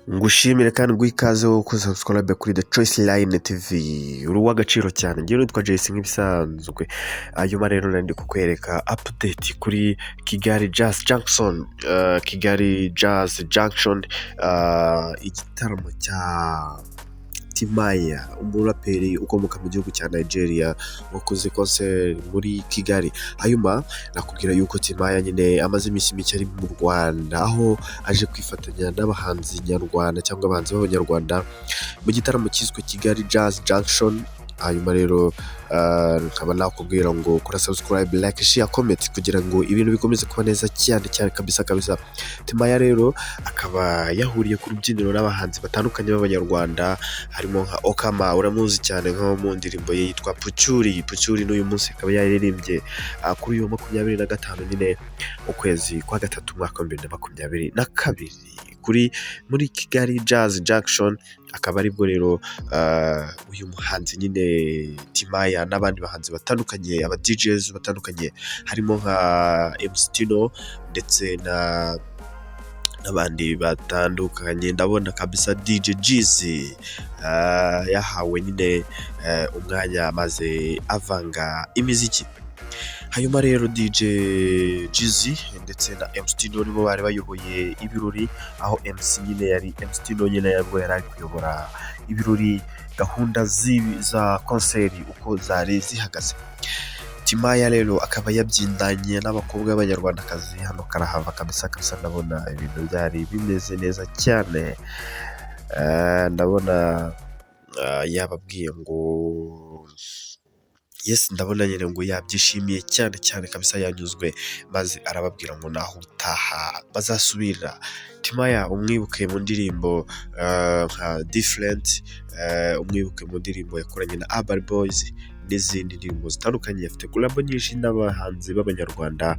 ngushimire kandi guikaze wo subscribe kuri The Choice Line TV uruwa agaciro cyane ngiye nitwa Jesse nk'ibisanzwe hanyuma rero nandi kukwereka update kuri Kigali JASS Junction Kigali JASS Junction igitaramo cya TIMAYA umuraperi ukomoka mu gihugu cya Nigeria wakoze concert muri Kigali. Hanyuma nakubwira yuko TIMAYA nyine amaze iminsi mike ari mu Rwanda aho aje kwifatanya n'abahanzi nyarwanda cyangwa abahanzi b'abanyarwanda mu gitaramo cyiswe Kigali JASS Junction. Hanyuma rero nkaba nakubwira ngo kora subscribe, like, share, comment kugira ngo ibintu bikomeze kuba neza cyane kabisa. TIMAYA rero akaba yahuriye ku rubyiniro n'abahanzi batandukanye b'abanyarwanda harimo nka Okama, uramuzi cyane nko mu ndirimbo ye yitwa Pucyuri n'uyu munsi akaba yaririmbye kuri uyu 25 nyine ukwezi kwa gatatu mwaka wa 2022 muri Kigali JASS Junction. Akaba aribwo rero uyu muhanzi nyine TIMAYA n'abandi bahanzi batandukanye aba DJs batandukanye harimo nka janctiion ndetse n'abandi batandukanye. Ndabona kabisa DJ Jizzy yahawe nyine umwanya maze avanga imiziki. Hanyuma rero DJ Jizzy ndetse na janctiion nibo bari bayoboye ibirori, aho MC nyine yari janctiion nyine yari kuyobora ibirori gahunda za concert uko zari zihagaze. TIMAYA rero akaba yabyindanye n'abakobwa b'abanyarwandakazi hano karahava kabisa ndabona ibintu byari bimeze neza cyane. Ndabona yababwiye ngo yes, ndabona nyine ngo yabyishimiye cyane kabisa, yanyuzwe maze arababwira ngo naho utaha bazasubira. TIMAYA umwibuke mu ndirimbo nka different, umwibuke mu ndirimbo yakoranye na Urban Boys n'izindi ndirimbo zitandukanye. Afite collab nyinshi n'abahanzi b'abanyarwanda